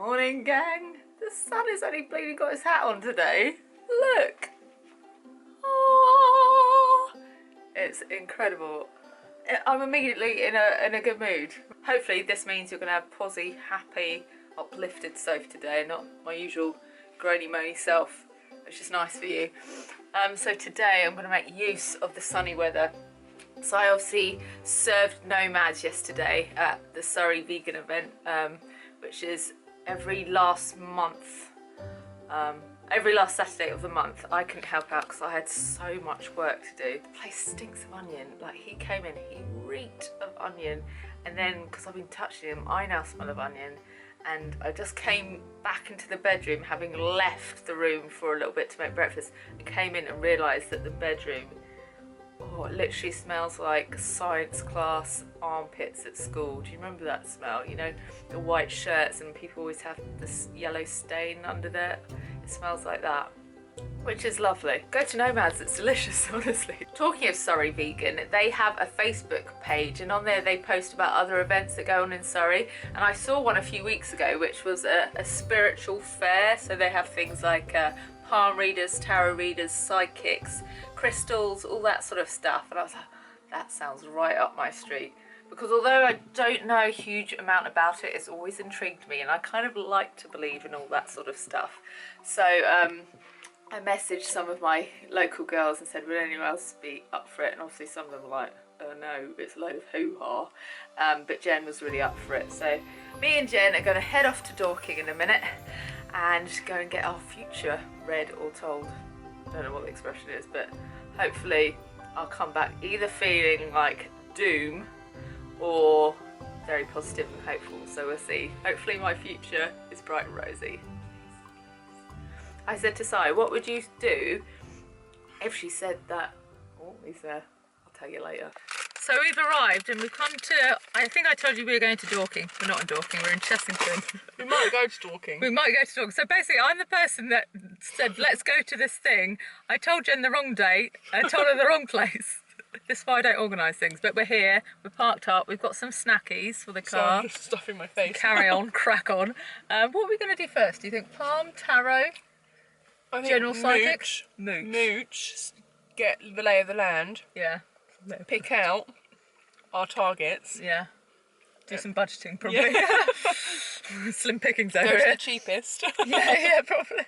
Morning, gang. The sun has only bleeding got his hat on today. Look. Oh, it's incredible. I'm immediately in a good mood. Hopefully this means you're going to have posy, happy, uplifted Sophie today, not my usual groany moany self, which is nice for you. So today I'm going to make use of the sunny weather. So I obviously served nomads yesterday at the Surrey vegan event, which is every last Saturday of the month. I couldn't help out because I had so much work to do. The place stinks of onion. Like, he came in, he reeked of onion, and then because I've been touching him, I now smell of onion. And I just came back into the bedroom, having left the room for a little bit to make breakfast, and came in and realised that the bedroom, oh, it literally smells like science class armpits at school. Do you remember that smell? You know, the white shirts and people always have this yellow stain under there. It smells like that, which is lovely. Go to Nomads, it's delicious, honestly. Talking of Surrey Vegan, they have a Facebook page, and on there they post about other events that go on in Surrey. And I saw one a few weeks ago, which was a spiritual fair. So they have things like palm readers, tarot readers, psychics, crystals, all that sort of stuff. And I was like, that sounds right up my street. Because although I don't know a huge amount about it, it's always intrigued me, and I kind of like to believe in all that sort of stuff. So I messaged some of my local girls and said, would anyone else be up for it? And obviously some of them were like, oh no, it's a load of hoo-ha. But Jen was really up for it. So me and Jen are going to head off to Dorking in a minute and go and get our future read or told. I don't know what the expression is, but hopefully I'll come back either feeling like doom or very positive and hopeful. So we'll see. Hopefully my future is bright and rosy. I said to Sai, what would you do if she said that? Oh, he's there. I'll tell you later. So we've arrived and we've come to, I think I told you we were going to Dorking. We're not in Dorking, we're in Chessington. We might go to Dorking. We might go to Dorking. So basically I'm the person that said, let's go to this thing. I told Jen the wrong date. I told her the wrong place. This is why I don't organise things, but we're here, we're parked up, we've got some snackies for the car. So I'm just stuffing my face. Carry on, crack on. What are we going to do first? Do you think palm, tarot, general psychic? Mooch, get the lay of the land. Yeah. Pick out our targets. Yeah. Do some budgeting, probably. Yeah. Slim pickings Go over to here. the cheapest. Yeah, probably.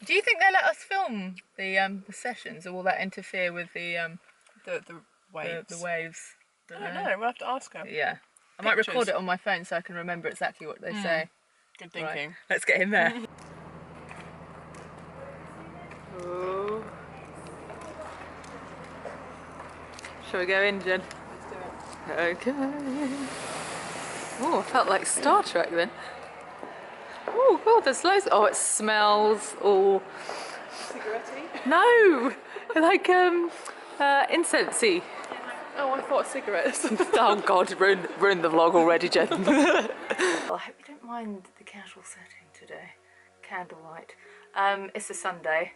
Do you think they let us film the sessions, or will that interfere with the waves? The waves? I don't know, we'll have to ask her. Yeah. I might record it on my phone so I can remember exactly what they say. Good thinking. Right, let's get in there. Oh. Shall we go in, Jen? Let's do it. Okay. Oh, I felt like Star Trek then. Oh God, there's loads. Oh, it smells all... Cigarette-y? No! Like, incensey. Oh, I thought cigarettes. Oh God, ruined the vlog already, Jen. Well, I hope you don't mind the casual setting today. Candlelight. It's a Sunday,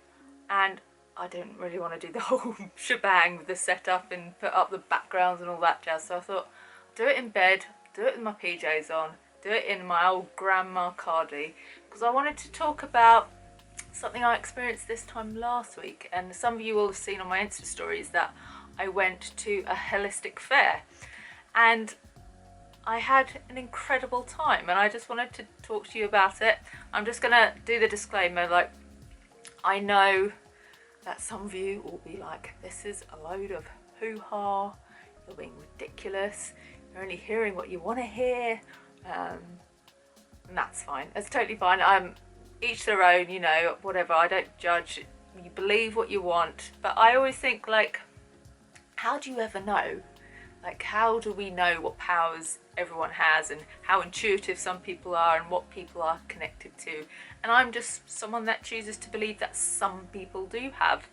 and I don't really want to do the whole shebang with the setup and put up the backgrounds and all that jazz. So I thought, do it in bed, do it with my PJs on, do it in my old grandma cardi, because I wanted to talk about something I experienced this time last week. And some of you will have seen on my Insta stories that I went to a holistic fair, and I had an incredible time, and I just wanted to talk to you about it. I'm just gonna do the disclaimer, like, I know that some of you will be like, this is a load of hoo-ha, you're being ridiculous, you're only hearing what you want to hear, and that's fine, it's totally fine. Each their own, you know, whatever, I don't judge, you believe what you want, but I always think, like, how do you ever know? Like, how do we know what powers everyone has and how intuitive some people are and what people are connected to? And I'm just someone that chooses to believe that some people do have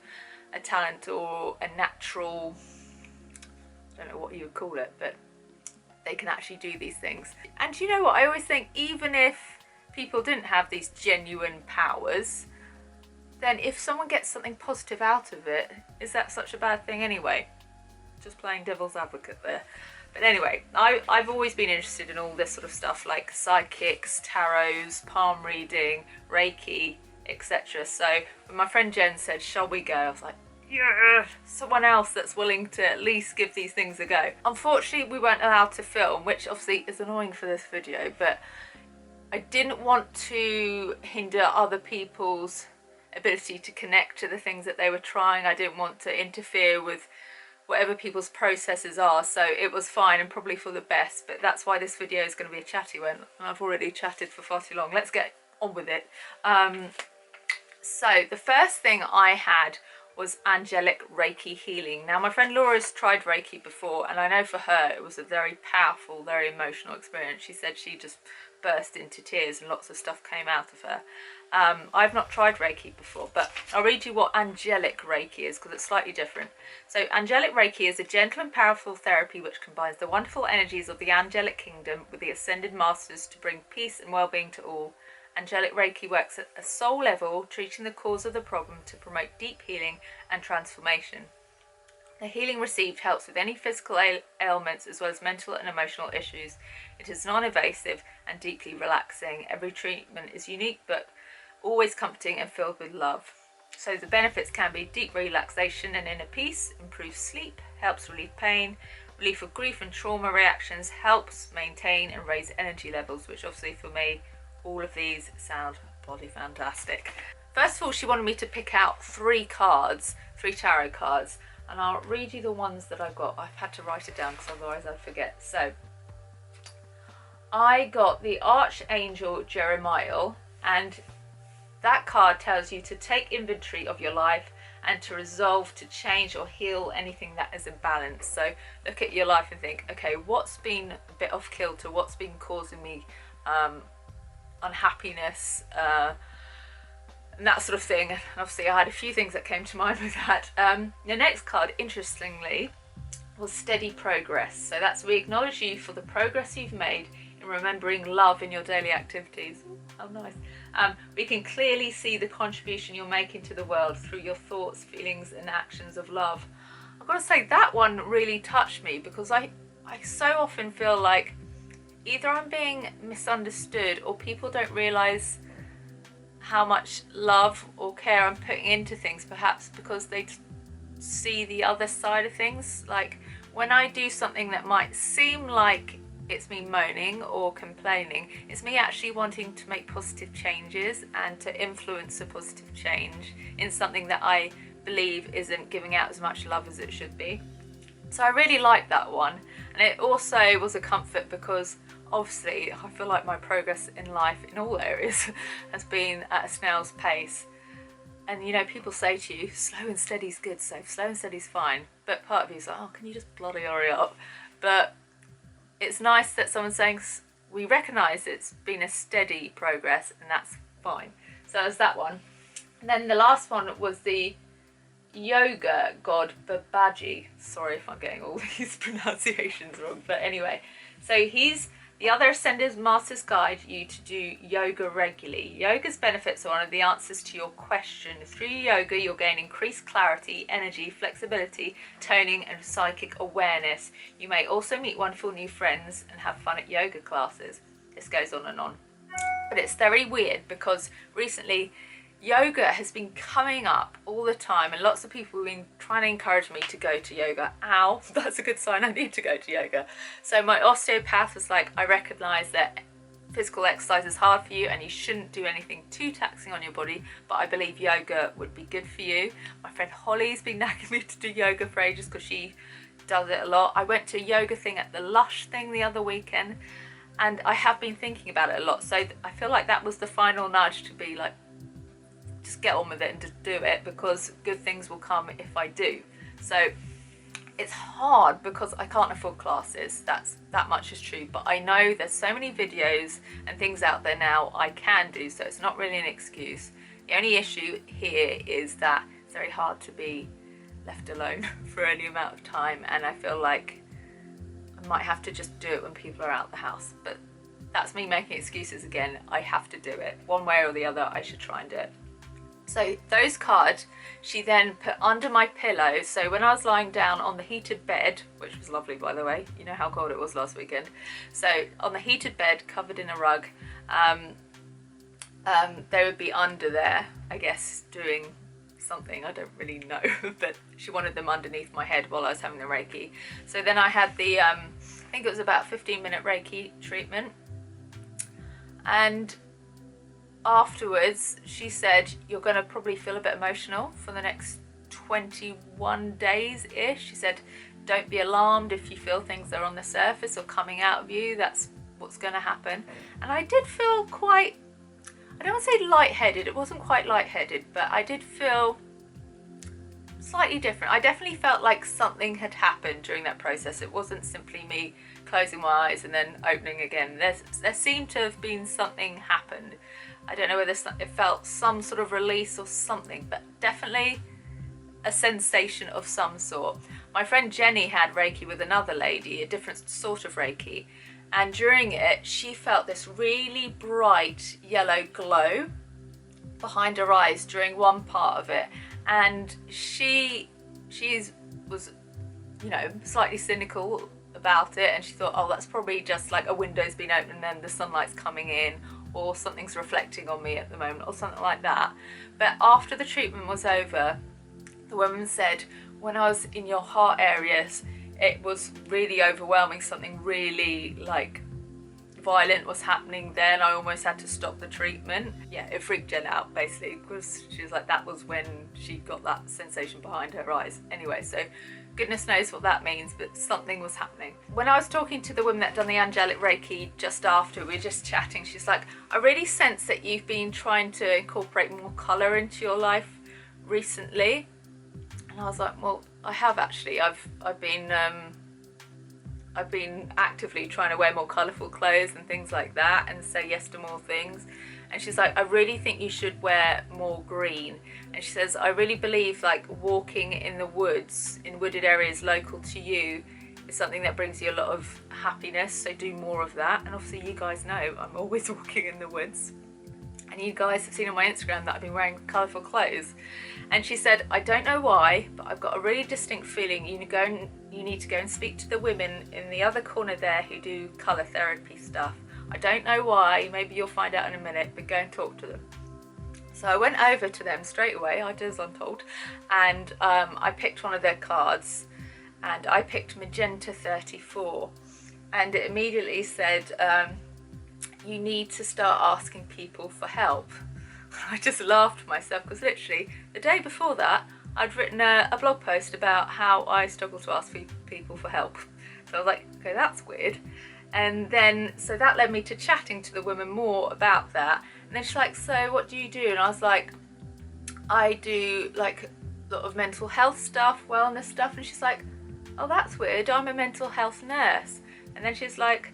a talent or a natural, I don't know what you would call it, but they can actually do these things. And you know what, I always think, even if people didn't have these genuine powers, then if someone gets something positive out of it, is that such a bad thing anyway? Just playing devil's advocate there. But anyway, I've always been interested in all this sort of stuff like psychics, tarots, palm reading, Reiki, etc. So when my friend Jen said, shall we go? I was like, yeah, someone else that's willing to at least give these things a go. Unfortunately, we weren't allowed to film, which obviously is annoying for this video, but I didn't want to hinder other people's ability to connect to the things that they were trying. I didn't want to interfere with whatever people's processes are, so it was fine and probably for the best, but that's why this video is going to be a chatty one, and I've already chatted for far too long. Let's get on with it. So the first thing I had was Angelic Reiki healing. Now my friend Laura's tried Reiki before, and I know for her it was a very powerful, very emotional experience. She said she just burst into tears and lots of stuff came out of her. I've not tried Reiki before, but I'll read you what Angelic Reiki is because it's slightly different. So Angelic Reiki is a gentle and powerful therapy which combines the wonderful energies of the angelic kingdom with the ascended masters to bring peace and well-being to all. Angelic Reiki works at a soul level, treating the cause of the problem to promote deep healing and transformation. The healing received helps with any physical ailments as well as mental and emotional issues. It is non-invasive and deeply relaxing. Every treatment is unique but always comforting and filled with love. So the benefits can be deep relaxation and inner peace, improved sleep, helps relieve pain, relief of grief and trauma reactions, helps maintain and raise energy levels, which obviously for me, all of these sound bloody fantastic. First of all, she wanted me to pick out 3 cards, 3 tarot cards, and I'll read you the ones that I got. I've had to write it down because otherwise I'd forget. So I got the Archangel Jeremiah, and that card tells you to take inventory of your life and to resolve to change or heal anything that is imbalanced. So look at your life and think, okay, what's been a bit off kilter, what's been causing me unhappiness, and that sort of thing. And obviously I had a few things that came to mind with that. The next card, interestingly, was steady progress. So that's we acknowledge you for the progress you've made in remembering love in your daily activities. How nice. We can clearly see the contribution you're making to the world through your thoughts, feelings and actions of love. I've got to say that one really touched me because I so often feel like either I'm being misunderstood or people don't realise how much love or care I'm putting into things, perhaps because they see the other side of things. Like when I do something that might seem like it's me moaning or complaining, it's me actually wanting to make positive changes and to influence a positive change in something that I believe isn't giving out as much love as it should be. So I really liked that one, and it also was a comfort because obviously I feel like my progress in life in all areas has been at a snail's pace. And you know, people say to you, slow and steady's good, so slow and steady's fine. But part of you is like, oh, can you just bloody hurry up? But it's nice that someone's saying we recognise it's been a steady progress and that's fine. So there's that one. And then the last one was the yoga god Babaji. Sorry if I'm getting all these pronunciations wrong, but anyway. So he's the other ascended masters guide you to do yoga regularly. Yoga's benefits are one of the answers to your question. Through yoga, you'll gain increased clarity, energy, flexibility, toning, and psychic awareness. You may also meet wonderful new friends and have fun at yoga classes. This goes on and on. But it's very weird because recently yoga has been coming up all the time and lots of people have been trying to encourage me to go to yoga. Ow, that's a good sign I need to go to yoga. So my osteopath was like, I recognise that physical exercise is hard for you and you shouldn't do anything too taxing on your body, but I believe yoga would be good for you. My friend Holly's been nagging me to do yoga for ages because she does it a lot. I went to a yoga thing at the Lush thing the other weekend and I have been thinking about it a lot. So I feel like that was the final nudge to be like, just get on with it and just do it because good things will come if I do. So it's hard because I can't afford classes, that much is true, but I know there's so many videos and things out there now I can do, so it's not really an excuse. The only issue here is that it's very hard to be left alone for any amount of time, and I feel like I might have to just do it when people are out the house, but that's me making excuses again. I have to do it one way or the other. I should try and do it. So those cards she then put under my pillow. So when I was lying down on the heated bed, which was lovely by the way, you know how cold it was last weekend. So on the heated bed, covered in a rug, they would be under there, I guess, doing something, I don't really know, but she wanted them underneath my head while I was having the Reiki. So then I had the, I think it was about 15-minute Reiki treatment. And afterwards she said, you're going to probably feel a bit emotional for the next 21 days ish. She said, don't be alarmed if you feel things are on the surface or coming out of you, that's what's going to happen. And I did feel quite, I don't want to say lightheaded, it wasn't quite lightheaded, but I did feel slightly different. I definitely felt like something had happened during that process. It wasn't simply me closing my eyes and then opening again. There seemed to have been something happened. I don't know whether it felt some sort of release or something, but definitely a sensation of some sort. My friend Jenny had Reiki with another lady, a different sort of Reiki, and during it she felt this really bright yellow glow behind her eyes during one part of it, and she was, you know, slightly cynical about it, and she thought, oh, that's probably just like a window's been opened and then the sunlight's coming in, or something's reflecting on me at the moment, or something like that. But after the treatment was over, the woman said, when I was in your heart areas, it was really overwhelming. Something really like violent was happening then. I almost had to stop the treatment. Yeah, it freaked Jen out basically, because she was like, that was when she got that sensation behind her eyes. Anyway, so goodness knows what that means, but something was happening. When I was talking to the woman that done the Angelic Reiki just after, we were just chatting, she's like, I really sense that you've been trying to incorporate more colour into your life recently. And I was like, well, I have actually. I've been actively trying to wear more colourful clothes and things like that, and say yes to more things. And she's like, I really think you should wear more green. And she says, I really believe like walking in the woods, in wooded areas local to you, is something that brings you a lot of happiness, so do more of that. And obviously you guys know I'm always walking in the woods, and you guys have seen on my Instagram that I've been wearing colourful clothes. And she said, I don't know why, but I've got a really distinct feeling you need to go and speak to the women in the other corner there who do colour therapy stuff. I don't know why, maybe you'll find out in a minute, but go and talk to them. So I went over to them straight away, I did as I'm told, and I picked one of their cards, and I picked Magenta 34, and it immediately said, you need to start asking people for help. I just laughed myself, because literally the day before that I'd written a blog post about how I struggle to ask people for help. So I was like, okay, that's weird. And then so that led me to chatting to the woman more about that. And then she's like, so what do you do? And I was like, I do like a lot of mental health stuff, wellness stuff. And she's like, oh, that's weird, I'm a mental health nurse. And then she's like,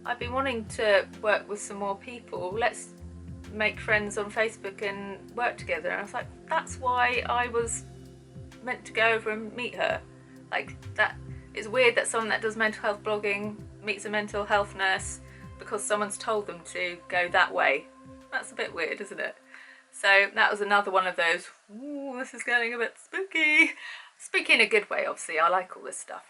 I've been wanting to work with some more people, let's make friends on Facebook and work together. And I was like, that's why I was meant to go over and meet her. Like, that is weird that someone that does mental health blogging meets a mental health nurse because someone's told them to go that way. That's a bit weird, isn't it? So that was another one of those, ooh, this is getting a bit spooky. Spooky in a good way, obviously. I like all this stuff.